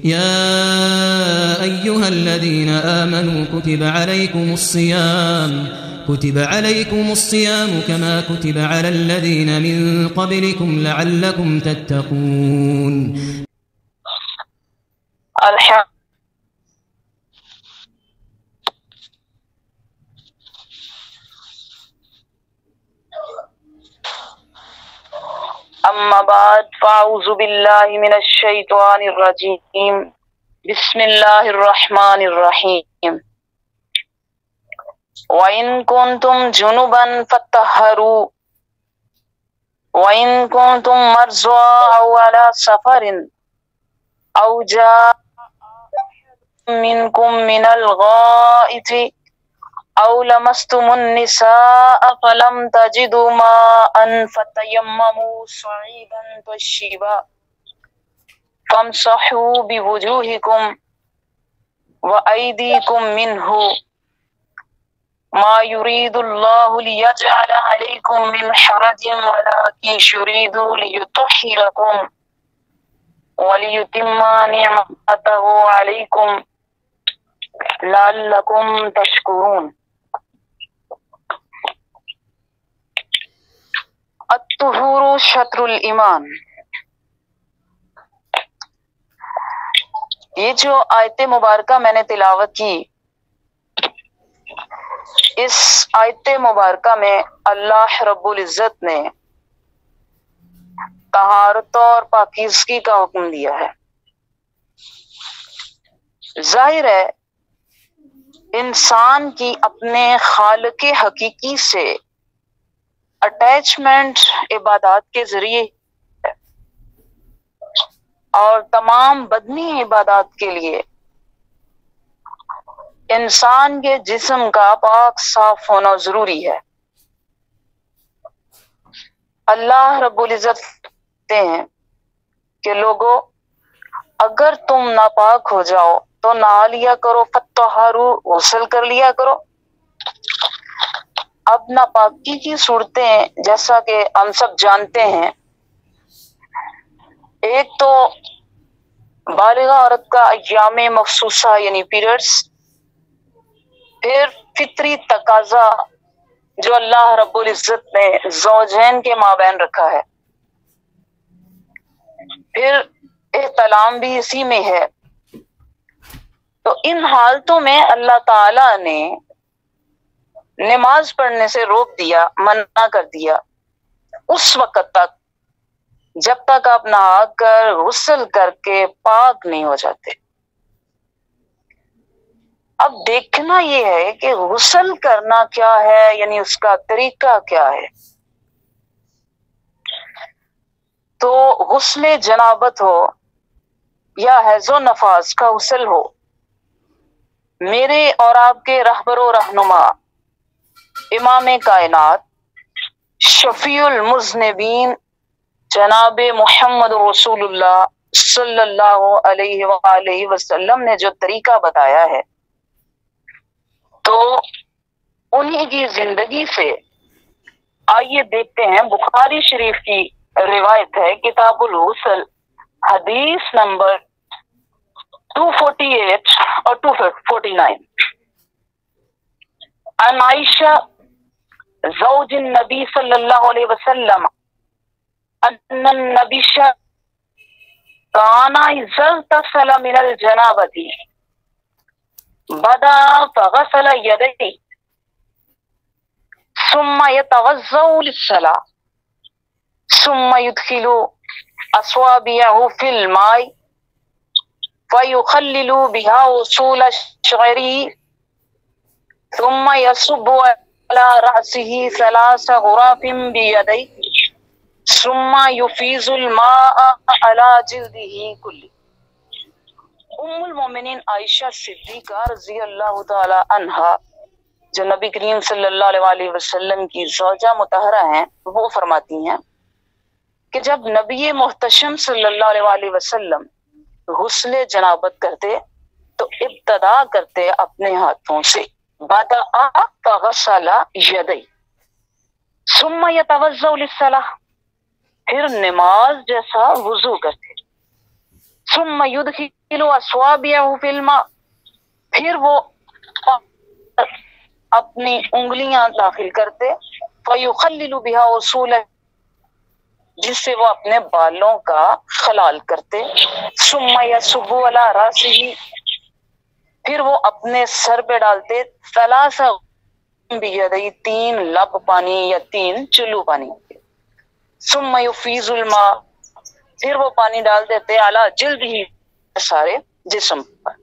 يا أيها الذين آمنوا كتب عليكم الصيام كما كتب على الذين من قبلكم لعلكم تتقون. اما بعد فاعوذ باللہ من الشیطان الرجیم بسم اللہ الرحمن الرحیم وَإِن كُنتُمْ جُنُبًا فَطَهَّرُوا وَإِن كُنتُمْ مَرْضَىٰ أَوْ عَلَىٰ سَفَرٍ أَوْ جَاءَ مِنكُم مِّنَ الْغَائِطِ أَوْ لَمَسْتُمُ النِّسَاءَ فَلَمْ تَجِدُوا مَاءً فَتَيَمَّمُوا صَعِيدًا طَيِّبًا فَامْسَحُوا بِوُجُوهِكُمْ وَأَيْدِيكُمْ مِنْهُ ما يريد الله ليجعل عليكم من حرج ولكن يريد ليطهركم وليتم نعمته عليكم لعلكم تشكرون. الطہور شطر الایمان. یہ جو آیت مبارکہ میں نے تلاوت کی، اس آیت مبارکہ میں اللہ رب العزت نے طہارت اور پاکیزگی کا حکم دیا ہے. ظاہر ہے انسان کی اپنے خالق حقیقی سے اٹیچمنٹ عبادات کے ذریعے ہے، اور تمام بدنی عبادات کے لیے انسان کے جسم کا پاک صاف ہونا ضروری ہے. اللہ رب العزت کہتے ہیں کہ لوگو اگر تم ناپاک ہو جاؤ تو نہا لیا کرو، فطہروا غسل کر لیا کرو. اب ناپاکی کی صورتیں جیسا کہ ہم سب جانتے ہیں، ایک تو بالغ عورت کا ایام مخصوصہ یعنی پیریڈز، پھر فطری تقاضا جو اللہ رب العزت نے زوجین کے مابین رکھا ہے، پھر احتلام بھی اسی میں ہے. تو ان حالتوں میں اللہ تعالی نے نماز پڑھنے سے روک دیا، منع کر دیا اس وقت تک جب تک آپ نہا کر غسل کر کے پاک نہیں ہو جاتے. اب دیکھنا یہ ہے کہ غسل کرنا کیا ہے، یعنی اس کا طریقہ کیا ہے. تو غسل جنابت ہو یا حیض و نفاس کا غسل ہو، میرے اور آپ کے رہبر و رہنما امام کائنات شفیع المذنبین جناب محمد رسول اللہ صلی اللہ علیہ وآلہ وسلم نے جو طریقہ بتایا ہے، تو انہی کی زندگی سے آئیے دیکھتے ہیں. بخاری شریف کی روایت ہے، کتاب الغسل، حدیث نمبر 248 اور 249. عن عائشہ زوج النبی صلی اللہ علیہ وسلم ان النبی کان اذا اغتسل من الجنابۃ بدا فغسل یدیہ ثم يتوضأ للصلاة ثم يدخل اصابعه في الماء فيخلل بها وصول شعره ثم يصب على رأسه 3 غراف بيديه ثم يفيض الماء على جلده كله. ام المومنین عائشہ صدیقہ رضی اللہ تعالی عنہا، جو نبی کریم صلی اللہ علیہ وسلم کی زوجہ مطہرہ ہیں، وہ فرماتی ہیں کہ جب نبی محتشم صلی اللہ علیہ وسلم غسل جنابت کرتے تو ابتدا کرتے اپنے ہاتھوں سے، بدأ فغسل یدی ثم يتوضأ للصلاة، پھر نماز جیسا وضو کرتے، ثم يدخل اصابعه في الماء، پھر وہ اپنی انگلیاں داخل کرتے، فیخلل بها اصول، جس سے وہ اپنے بالوں کا خلال کرتے، ثم یصب علی راسه، پھر وہ اپنے سر پہ ڈالتے، ثلاث بیدی، 3 لب پانی یا 3 چلو پانی، ثم یفیض الماء، پھر وہ پانی ڈال دیتے علی جلدہ، سارے جسم پر۔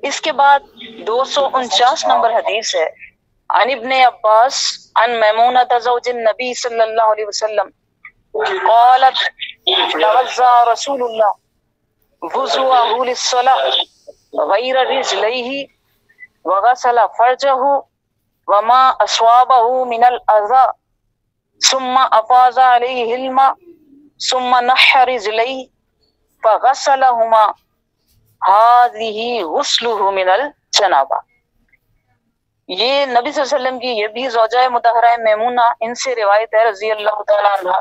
اس کے بعد 249 نمبر حدیث ہے، عن ابن عباس عن میمونہ زوج النبی صلی اللہ علیہ وسلم قالت توضأ رسول اللہ وضوءه للصلاة غیر رجلیہ وغسل فرجہ وما اصابه من الاذى ثم افاض علیہ الماء ثم نحى رجلیہ فغسلهما هذه غسلہ من الجنابہ۔ یہ نبی صلی اللہ علیہ وسلم کی یہ بھی زوجہ مطہرہ میمونہ، ان سے روایت ہے رضی اللہ تعالیٰ عنہ،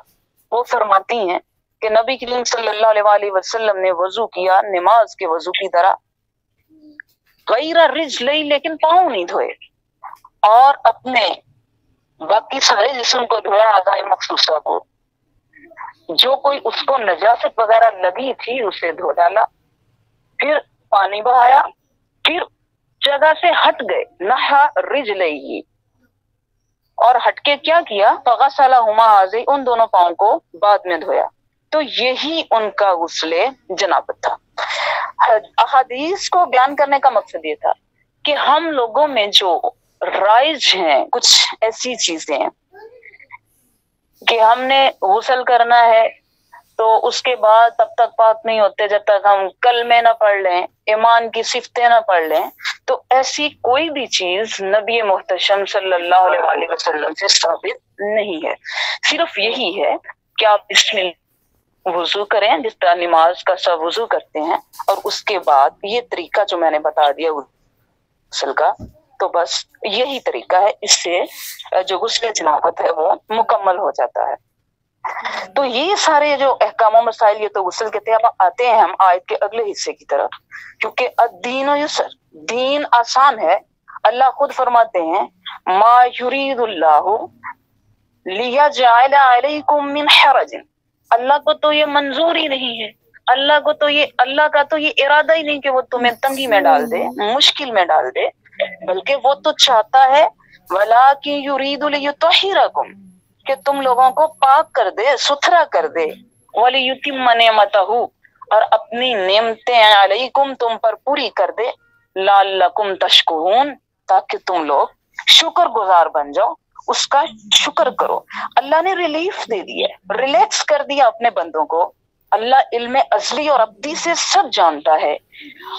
وہ فرماتی ہیں کہ نبی کریم صلی اللہ علیہ وآلہ وسلم نے وضو کیا نماز کے وضو کی طرح، غیر رجلی، لیکن پاؤں نہیں دھوئے، اور اپنے باقی سارے جسم کو دھویا، اعضاء مخصوصہ کو، جو کوئی اس کو نجاست وغیرہ لگی تھی اسے دھو ڈالا، پھر پانی بہایا، پھر جگہ سے ہٹ گئے، نہا رجلیہ، اور ہٹ کے کیا کیا، فغسلہما، ان دونوں پاؤں کو بعد میں دھویا، تو یہی ان کا غسل جنابت تھا۔ احادیث کو بیان کرنے کا مقصد یہ تھا کہ ہم لوگوں میں جو رائج ہیں کچھ ایسی چیزیں کہ ہم نے غسل کرنا ہے تو اس کے بعد تب تک پاک نہیں ہوتے جب تک ہم کلمے نہ پڑھ لیں، ایمان کی صفتیں نہ پڑھ لیں، تو ایسی کوئی بھی چیز نبی محتشم صلی اللہ علیہ وآلہ وسلم سے ثابت نہیں ہے۔ صرف یہی ہے کہ آپ بسم اللہ وضو کریں جس طرح نماز کا سب وضو کرتے ہیں، اور اس کے بعد یہ طریقہ جو میں نے بتا دیا غسل کا، تو بس یہی طریقہ ہے، اس سے جو غسل جنابت ہے وہ مکمل ہو جاتا ہے۔ تو یہ سارے جو احکام و مسائل یہ تو غسل کے تحت آتے ہیں ہم آیت کے اگلے حصے کی طرف، کیونکہ الدین یسر، دین آسان ہے۔ اللہ خود فرماتے ہیں ما یرید اللہ لیجعل علیکم من حرج، اللہ کو تو یہ منظور ہی نہیں ہے، اللہ کا تو یہ ارادہ ہی نہیں کہ وہ تمہیں تنگی میں ڈال دے، مشکل میں ڈال دے، بلکہ وہ تو چاہتا ہے وَلَٰكِن يُرِيدُ لِيُطَهِّرَكُمْ، کہ تم لوگوں کو پاک کر دے، ستھرا کر دے، وَلِيُتِمَّ نِعْمَتَهُ، اور اپنی نعمتیں علیکم تم پر پوری کر دے، لَعَلَّكُمْ تَشْكُرُونَ، تاکہ تم لوگ شکر گزار بن جاؤ، اس کا شکر کرو۔ اللہ نے ریلیف دے دیا، ریلیکس کر دیا اپنے بندوں کو۔ اللہ علم ازلی اور ابدی سے سب جانتا ہے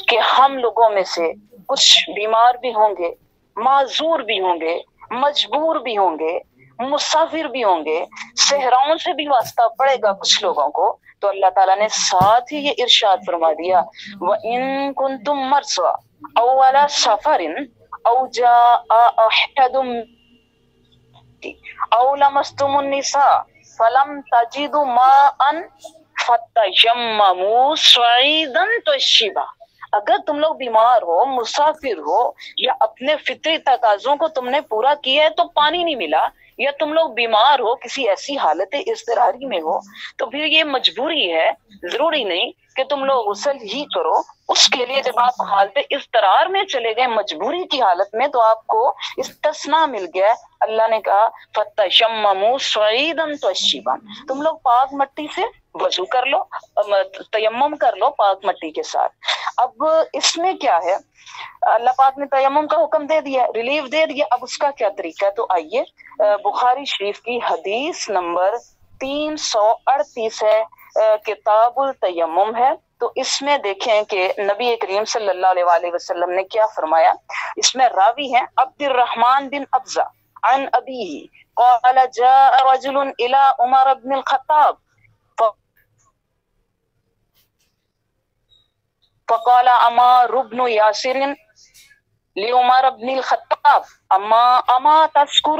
کہ ہم لوگوں میں سے کچھ بیمار بھی ہوں گے، معذور بھی ہوں گے، مجبور بھی ہوں گے، مسافر بھی ہوں گے، صحراؤں سے بھی واسطہ پڑے گا کچھ لوگوں کو، تو اللہ تعالیٰ نے ساتھ ہی یہ ارشاد فرما دیا وَإِن كُنتُم مَرْضَىٰ أَوْ عَلَىٰ سَفَرٍ أَوْ جَاءَ أَحَدٌ أَوْ لَمَسْتُمُ النِّسَاءَ فَلَمْ تَجِدُوا مَاءً فَتَيَمَّمُوا صَعِيدًا طَيِّبًا، اگر تم لوگ بیمار ہو، مسافر ہو، یا اپنے فطری تقاضوں کو تم نے پورا کیا ہے تو پانی نہیں ملا، یا تم لوگ بیمار ہو، کسی ایسی حالت اضطراری میں ہو، تو پھر یہ مجبوری ہے، ضروری نہیں کہ تم لوگ غسل ہی کرو۔ اس کے لیے جب آپ حالت اضطرار میں چلے گئے، مجبوری کی حالت میں، تو آپ کو استثناء مل گیا۔ اللہ نے کہا فَتَيَمَّمُوا صَعِيدًا طَيِّبًا، تم لوگ پاک مٹی سے وضو کر لو، تیمم کر لو پاک مٹی کے ساتھ۔ اب اس میں کیا ہے، اللہ پاک نے تیمم کا حکم دے دیا، ریلیف دے دیا، اب اس کا کیا طریقہ؟ تو آئیے بخاری شریف کی حدیث نمبر 338 ہے، کتاب التیمم ہے، تو اس میں دیکھیں کہ نبی کریم صلی اللہ علیہ وآلہ وسلم نے کیا فرمایا۔ اس میں راوی ہیں عبد الرحمن بن ابزہ عن ابیہ قال جاء رجل الى عمر بن الخطاب فقال عمار بن یاسر لعمر بن الخطاب اما تذكر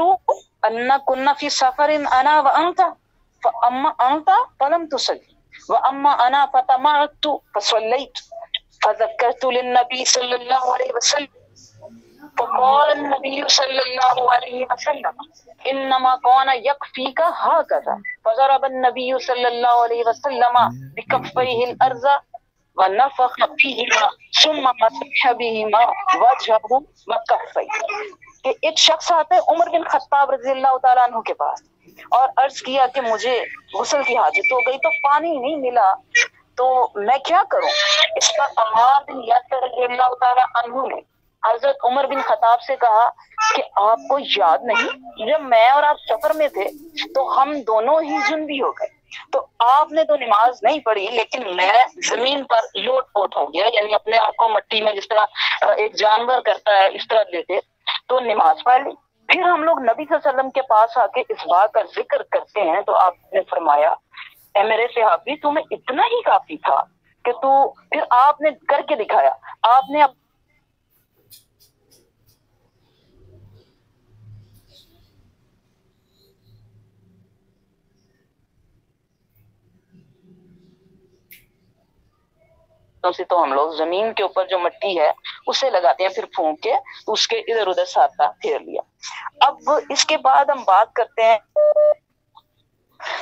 ان كنا في سفر انا وانت فاما انت فلم تصلي وَأَمَّا أَنَا فَتَمَعْتُ فَصَلَّيْتُ فَذَكَّرْتُ لِلنَّبِيِّ صلی اللہ علیہ وسلم فقال النبي صلی اللہ علیہ وسلم انما كان يكفيك هكذا فضرب النبي صلی اللہ علیہ وسلم بكفيه الارض ونفخ فيهما ثم مسح بهما وجهه وكفيه. کہ ایک شخص آتا ہے عمر بن خطاب رضی اللہ تعالیٰ عنہ کے پاس اور عرض کیا کہ مجھے غسل کی حاجت ہو گئی تو پانی نہیں ملا تو میں کیا کروں. اس پر عمار بن یاسر رضی اللہ تعالیٰ عنہ نے حضرت عمر بن خطاب سے کہا کہ آپ کو یاد نہیں جب میں اور آپ سفر میں تھے تو ہم دونوں ہی جنبی ہو گئے تو آپ نے تو نماز نہیں پڑھی لیکن میں زمین پر لوٹ پوٹ ہو گیا, یعنی اپنے آپ کو مٹی میں جس طرح ایک جانور کرتا ہے اس طرح لیتے تو نماز پڑھ لی. پھر ہم لوگ نبی صلی اللہ علیہ وسلم کے پاس آ کے اس بات کا ذکر کرتے ہیں تو آپ نے فرمایا اے میرے صحابی تمہیں اتنا ہی کافی تھا کہ تو پھر آپ نے کر کے دکھایا. آپ نے سے تو ہم لوگ زمین کے اوپر جو مٹی ہے اسے لگاتے ہیں پھر پھونک کے اس کے ادھر ادھر ساتھ پھیر لیا. اب اس کے بعد ہم بات کرتے ہیں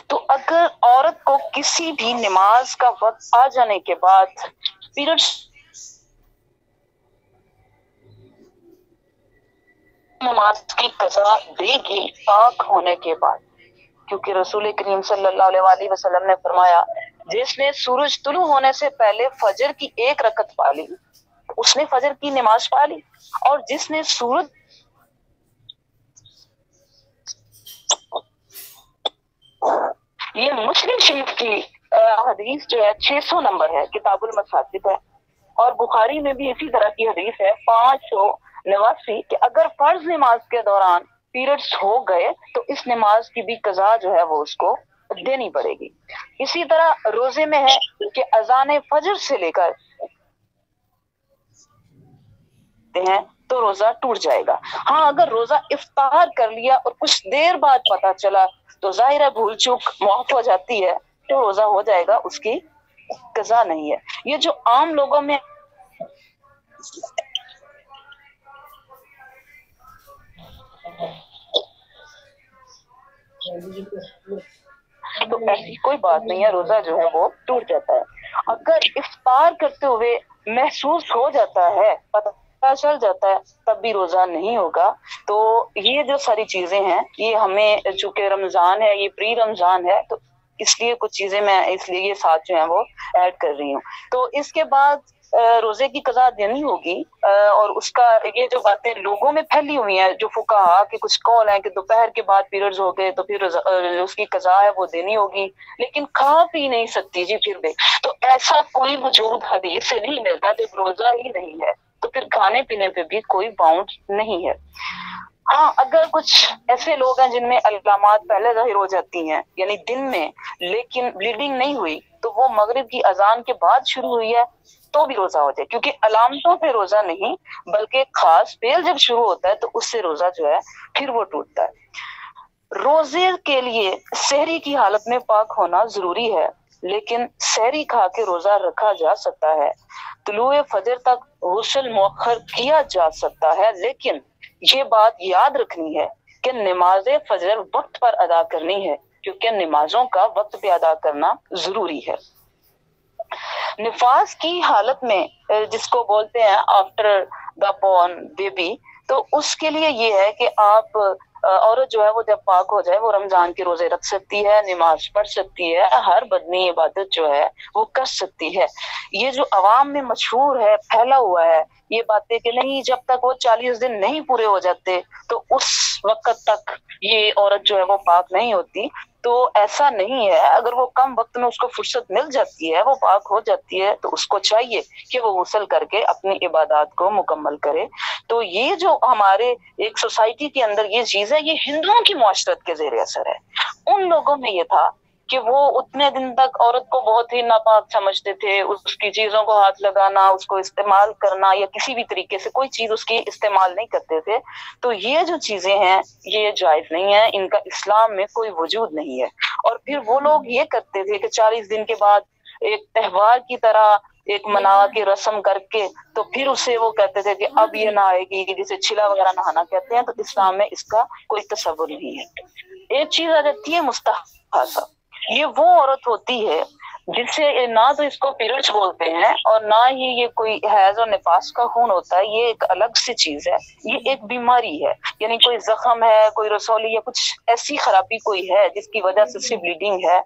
تو اگر عورت کو کسی بھی نماز کا وقت آ جانے کے بعد پیریڈ نماز کی قضا دے گی پاک ہونے کے بعد, کیونکہ رسول کریم صلی اللہ علیہ وآلہ وسلم نے فرمایا جس نے سورج طلوع ہونے سے پہلے فجر کی ایک رکعت پا لی اس نے فجر کی نماز پا لی, اور جس نے سورج یہ مسلم شریف کی حدیث جو ہے 600 نمبر ہے, کتاب المصاحف ہے, اور بخاری میں بھی اسی طرح کی حدیث ہے 589 کہ اگر فرض نماز کے دوران پیریڈز ہو گئے تو اس نماز کی بھی قضا جو ہے وہ اس کو دینی پڑے گی. اسی طرح روزے میں ہے کہ اذان فجر سے لے کر ہیں تو روزہ ٹوٹ جائے گا. ہاں اگر روزہ افطار کر لیا اور کچھ دیر بعد پتہ چلا تو ظاہر ہے بھول چوک معاف ہو جاتی ہے تو روزہ ہو جائے گا, اس کی قضا نہیں ہے. یہ جو عام لوگوں میں تو ایسی کوئی بات نہیں ہے, روزہ جو ہے وہ ٹوٹ جاتا ہے. اگر افطار کرتے ہوئے محسوس ہو جاتا ہے پتہ چل جاتا ہے تب بھی روزہ نہیں ہوگا. تو یہ جو ساری چیزیں ہیں یہ ہمیں چونکہ رمضان ہے یہ پری رمضان ہے تو اس لیے کچھ چیزیں میں اس لیے یہ ساتھ جو ہیں وہ ایڈ کر رہی ہوں. تو اس کے بعد روزے کی قضا دینی ہوگی, اور اس کا یہ جو باتیں لوگوں میں پھیلی ہوئی ہیں جو فقہا کے کچھ قول ہیں کہ دوپہر کے بعد پیریڈز ہو گئے تو پھر اس کی قضا ہے وہ دینی ہوگی لیکن کھا پی نہیں سکتی جی پھر بھی, تو ایسا کوئی وجود حدیث سے نہیں ملتا جب روزہ ہی نہیں ہے تو پھر کھانے پینے پہ بھی کوئی باؤنڈ نہیں ہے. ہاں اگر کچھ ایسے لوگ ہیں جن میں علامات پہلے ظاہر ہو جاتی ہیں یعنی دن میں لیکن بلیڈنگ نہیں ہوئی تو وہ مغرب کی اذان کے بعد شروع ہوئی ہے تو بھی روزہ ہو جائے, کیونکہ علامتوں پہ روزہ نہیں بلکہ خاص فعل جب شروع ہوتا ہے تو اس سے روزہ جو ہے پھر وہ ٹوٹتا ہے. روزے کے لیے سحری کی حالت میں پاک ہونا ضروری ہے لیکن سحری کھا کے روزہ رکھا جا سکتا ہے. طلوع فجر تک غسل مؤخر کیا جا سکتا ہے لیکن یہ بات یاد رکھنی ہے کہ نماز فجر وقت پر ادا کرنی ہے کیونکہ نمازوں کا وقت پہ ادا کرنا ضروری ہے. نفاس کی حالت میں جس کو بولتے ہیں آفٹر دا بورن بیبی تو اس کے لیے یہ ہے کہ آپ عورت جو ہے وہ جب پاک ہو جائے وہ رمضان کے روزے رکھ سکتی ہے, نماز پڑھ سکتی ہے, ہر بدنی عبادت جو ہے وہ کر سکتی ہے. یہ جو عوام میں مشہور ہے پھیلا ہوا ہے یہ باتیں کہ نہیں جب تک وہ 40 دن نہیں پورے ہو جاتے تو اس وقت تک یہ عورت جو ہے وہ پاک نہیں ہوتی, تو ایسا نہیں ہے. اگر وہ کم وقت میں اس کو فرصت مل جاتی ہے وہ پاک ہو جاتی ہے تو اس کو چاہیے کہ وہ غسل کر کے اپنی عبادات کو مکمل کرے. تو یہ جو ہمارے ایک سوسائٹی کے اندر یہ چیز ہے یہ ہندوؤں کی معاشرت کے زیر اثر ہے. ان لوگوں میں یہ تھا کہ وہ اتنے دن تک عورت کو بہت ہی ناپاک سمجھتے تھے, اس کی چیزوں کو ہاتھ لگانا, اس کو استعمال کرنا یا کسی بھی طریقے سے کوئی چیز اس کی استعمال نہیں کرتے تھے. تو یہ جو چیزیں ہیں یہ جائز نہیں ہے, ان کا اسلام میں کوئی وجود نہیں ہے. اور پھر وہ لوگ یہ کرتے تھے کہ 40 دن کے بعد ایک تہوار کی طرح ایک منا کے رسم کر کے تو پھر اسے وہ کہتے تھے کہ اب یہ نہ آئے گی، کہ جسے چھلا وغیرہ نہانا کہتے ہیں، تو اسلام میں اس کا کوئی تصور نہیں ہے۔ ایک چیز آ جاتی ہے مستحاضہ، یہ وہ عورت ہوتی ہے جس سے نہ تو اس کو پیریڈز بولتے ہیں اور نہ ہی یہ کوئی حیض اور نفاس کا خون ہوتا ہے، یہ ایک الگ سی چیز ہے، یہ ایک بیماری ہے، یعنی کوئی زخم ہے، کوئی رسولی یا کچھ ایسی خرابی کوئی ہے جس کی وجہ سے اسے بلیڈنگ ہے،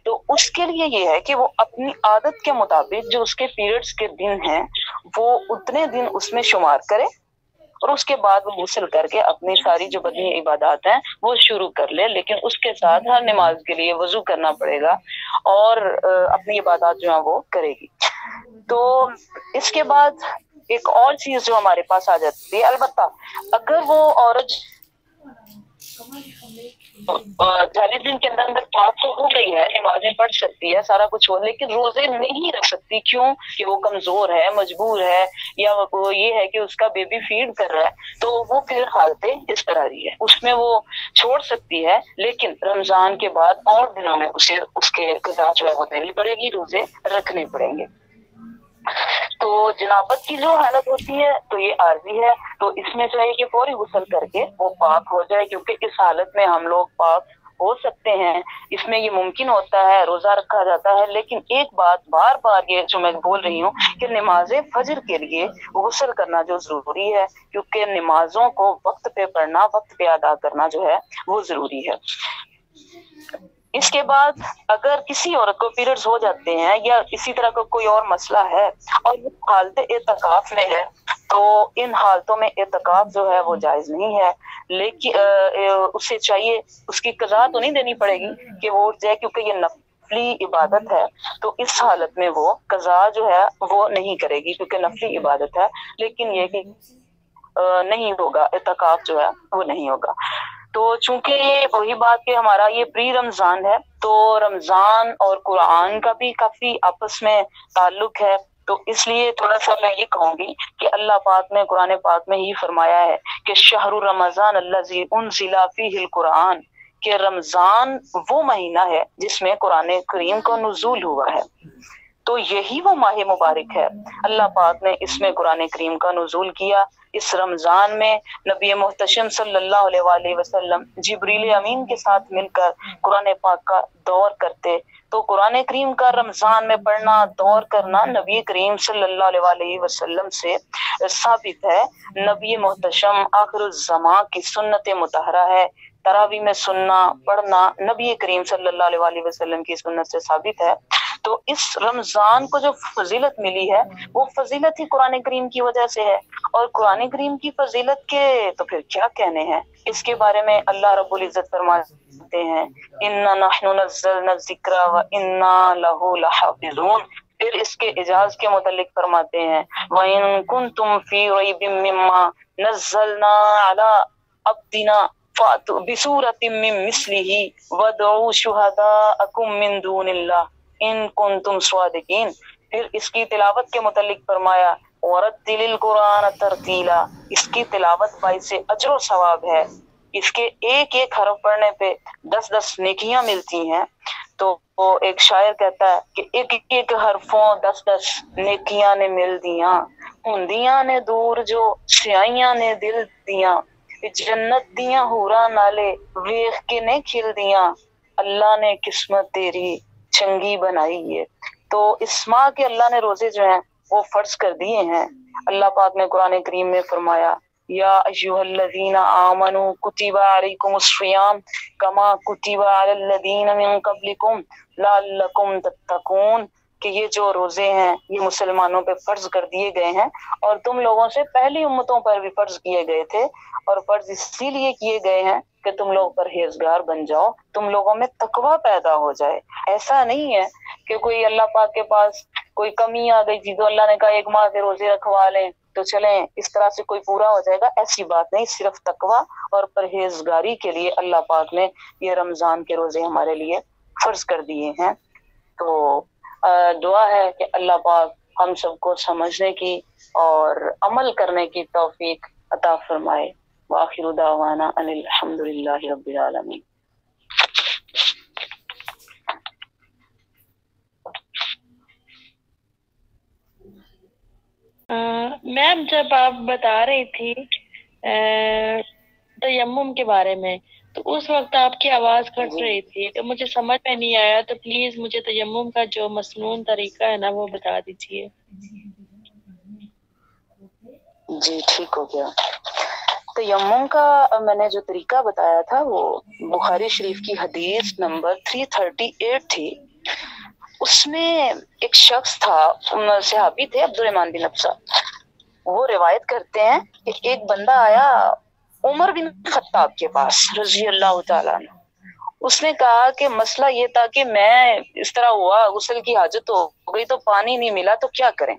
تو اس کے لیے یہ ہے کہ وہ اپنی عادت کے مطابق جو اس کے پیریڈز کے دن ہیں وہ اتنے دن اس میں شمار کرے، اور اس کے بعد وہ غسل کر کے اپنی ساری جو بدنی عبادات ہیں وہ شروع کر لے، لیکن اس کے ساتھ ہر نماز کے لیے وضو کرنا پڑے گا اور اپنی عبادات جو ہیں وہ کرے گی۔ تو اس کے بعد ایک اور چیز جو ہمارے پاس آ جاتی ہے، البتہ اگر وہ عورت 40 دن کے اندر اندر پاک تو ہو گئی ہے، نمازیں پڑھ سکتی ہے، سارا کچھ ہو، لیکن روزے نہیں رکھ سکتی، کیوں کہ وہ کمزور ہے، مجبور ہے، یا وہ یہ ہے کہ اس کا بیبی فیڈ کر رہا ہے، تو وہ پھر حالتیں اس طرح کی ہے، اس میں وہ چھوڑ سکتی ہے، لیکن رمضان کے بعد اور دنوں میں اسے اس کے قضا جو ہے وہ دینی پڑے گی، روزے رکھنے پڑیں گے۔ تو جنابت کی جو حالت ہوتی ہے تو یہ عارضی ہے، تو اس میں چاہیے کہ فوری غسل کر کے وہ پاک ہو جائے، کیونکہ اس حالت میں ہم لوگ پاک ہو سکتے ہیں، اس میں یہ ممکن ہوتا ہے، روزہ رکھا جاتا ہے۔ لیکن ایک بات بار بار یہ جو میں بول رہی ہوں کہ نماز فجر کے لیے غسل کرنا جو ضروری ہے، کیونکہ نمازوں کو وقت پہ پڑھنا، وقت پہ ادا کرنا جو ہے وہ ضروری ہے۔ اس کے بعد اگر کسی عورت کو پیریڈز ہو جاتے ہیں یا اسی طرح کا کوئی اور مسئلہ ہے اور وہ حالت اعتکاف میں ہے، تو ان حالتوں میں اعتکاف جو ہے وہ جائز نہیں ہے، لیکن اسے چاہیے، اس کی قضا تو نہیں دینی پڑے گی کہ وہ اٹھ جائے، کیونکہ یہ نفلی عبادت ہے، تو اس حالت میں وہ قضا جو ہے وہ نہیں کرے گی، کیونکہ نفلی عبادت ہے، لیکن یہ کہ نہیں ہوگا، اعتکاف جو ہے وہ نہیں ہوگا۔ تو چونکہ یہ وہی بات کہ ہمارا یہ پری رمضان ہے، تو رمضان اور قرآن کا بھی کافی آپس میں تعلق ہے، تو اس لیے تھوڑا سا میں یہ کہوں گی کہ اللہ پاک نے قرآن پاک میں ہی فرمایا ہے کہ شہر رمضان الذی انزل فیہ القرآن، کہ رمضان وہ مہینہ ہے جس میں قرآن کریم کا نزول ہوا ہے، تو یہی وہ ماہ مبارک ہے۔ اللہ پاک نے اس میں قرآن کریم کا نزول کیا۔ اس رمضان میں نبی محتشم صلی اللہ علیہ وآلہ وسلم جبریل امین کے ساتھ مل کر قرآن پاک کا دور کرتے، تو قرآن کریم کا رمضان میں پڑھنا، دور کرنا نبی کریم صلی اللہ علیہ وآلہ وسلم سے ثابت ہے۔ نبی محتشم آخر الزمان کی سنت مطہرہ ہے، تراویح میں سننا، پڑھنا نبی کریم صلی اللہ علیہ وآلہ وسلم کی سنت سے ثابت ہے۔ تو اس رمضان کو جو فضیلت ملی ہے وہ فضیلت ہی قرآن کریم کی وجہ سے ہے، اور قرآن کریم کی فضیلت کے تو پھر کیا کہنے ہیں، اس کے بارے میں اللہ رب العزت فرماتے ہیں اِنَّا نَحْنُ نَزَّلْنَا الذِّكْرَ وَإِنَّا لَهُ لَحَافِظُونَ۔ پھر اس کے اعجاز کے متعلق فرماتے ہیں وَإِن كُنتُمْ فِي رَيْبٍ مِّمَّا نَزَّلْنَا عَلَىٰ عَبْدِنَا فَأْتُوا بِسُورَةٍ مِّن مِّثْلِهِ وَادْعُوا شُهَدَاءَكُم مِّن دُونِ اللَّهِ إِن كُنتُمْ صَادِقِينَ۔ پھر اس کی تلاوت کے متعلق فرمایا وَرَتِّلِ الْقُرْآنَ تَرْتِیلًا، اس کی تلاوت باعث اجر و ثواب ہے، اس کے ایک ایک حرف پڑھنے پہ 10 نیکیاں ملتی ہیں۔ تو وہ ایک شاعر کہتا ہے کہ ایک ایک حرفوں 10 نیکیاں نے مل دیاں، ہندیاں نے دور جو سیائیاں نے دل دیاں، جنت دیاں حوراں نالے ویخ کے نے کھل دیاں، اللہ نے قسمت تیری چنگی بنائی ہے۔ تو اس ماہ کے اللہ نے روزے جو ہیں وہ فرض کر دیے ہیں۔ اللہ پاک نے قرآن کریم میں فرمایا یا ایھا الذین آمنوا کتب علیکم الصیام کما کتب علی الذین من قبلکم لعلکم تتقون، کہ یہ جو روزے ہیں یہ مسلمانوں پہ فرض کر دیے گئے ہیں، اور تم لوگوں سے پہلی امتوں پر بھی فرض کیے گئے تھے، اور فرض اسی لیے کیے گئے ہیں کہ تم لوگ پرہیزگار بن جاؤ، تم لوگوں میں تقویٰ پیدا ہو جائے۔ ایسا نہیں ہے کہ کوئی اللہ پاک کے پاس کوئی کمی آ گئی تھی تو اللہ نے کہا ایک ماہ کے روزے رکھوا لیں تو چلیں اس طرح سے کوئی پورا ہو جائے گا، ایسی بات نہیں، صرف تقویٰ اور پرہیزگاری کے لیے اللہ پاک نے یہ رمضان کے روزے ہمارے لیے فرض کر دیے ہیں۔ تو دعا ہے کہ اللہ پاک ہم سب کو سمجھنے کی اور عمل کرنے کی توفیق عطا فرمائے۔ وآخر دعوانا ان الحمدللہ رب العالمین۔ میم جب آپ بتا رہی تھی تیمم کے بارے میں تو اس وقت آپ کی آواز کٹ رہی تھی تو مجھے سمجھ میں نہیں آیا، تو پلیز مجھے تیمم کا جو مسنون طریقہ ہے نا وہ بتا دیجیے۔ جی ٹھیک ہو گیا۔ تیمم کا میں نے جو طریقہ بتایا تھا وہ بخاری شریف کی حدیث نمبر 338 تھی۔ اس میں ایک شخص تھا، صحابی تھے عبد الرحمن بن ابسہ، وہ روایت کرتے ہیں کہ ایک بندہ آیا عمر بن خطاب کے پاس رضی اللہ تعالیٰ عنہ۔ اس نے کہا کہ مسئلہ یہ تھا کہ میں اس طرح ہوا، غسل کی حاجت ہو گئی تو پانی نہیں ملا تو کیا کریں؟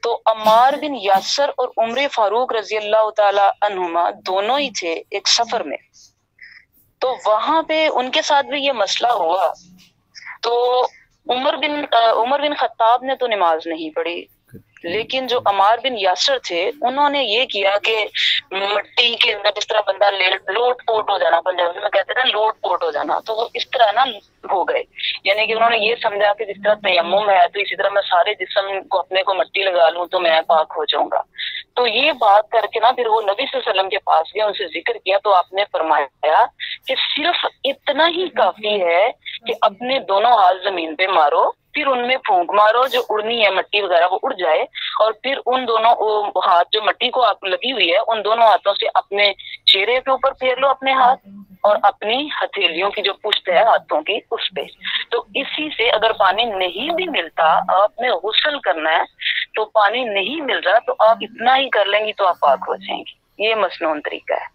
تو عمار بن یاسر اور عمر فاروق رضی اللہ تعالیٰ عنہما دونوں ہی تھے ایک سفر میں، تو وہاں پہ ان کے ساتھ بھی یہ مسئلہ ہوا۔ تو عمر بن خطاب نے تو نماز نہیں پڑھی، لیکن جو عمار بن یاسر تھے انہوں نے یہ کیا کہ مٹی کے اندر جس طرح بندہ لوٹ پوٹ ہو جانا، پنجابی میں کہتے ہیں لوٹ پوٹ ہو جانا، تو وہ اس طرح نا ہو گئے، یعنی کہ انہوں نے یہ سمجھا کہ جس طرح تیمم ہے تو اسی طرح میں سارے جسم کو اپنے کو مٹی لگا لوں تو میں پاک ہو جاؤں گا۔ تو یہ بات کر کے نا پھر وہ نبی صلی اللہ علیہ وسلم کے پاس گئے، ان سے ذکر کیا تو آپ نے فرمایا کہ صرف اتنا ہی کافی ہے کہ اپنے دونوں ہاتھ زمین پہ مارو، پھر ان میں پھونک مارو، جو اڑنی ہے مٹی وغیرہ وہ اڑ جائے، اور پھر ان دونوں ہاتھ جو مٹی کو آپ لگی ہوئی ہے ان دونوں ہاتھوں سے اپنے چہرے کے اوپر پھیر لو اپنے ہاتھ، اور اپنی ہتھیلیوں کی جو پشت ہے ہاتھوں کی اس پہ۔ تو اسی سے اگر پانی نہیں بھی ملتا، آپ نے غسل کرنا ہے تو پانی نہیں مل رہا تو آپ اتنا ہی کر لیں گی تو آپ پاک ہو جائیں گی۔ یہ مسنون طریقہ ہے۔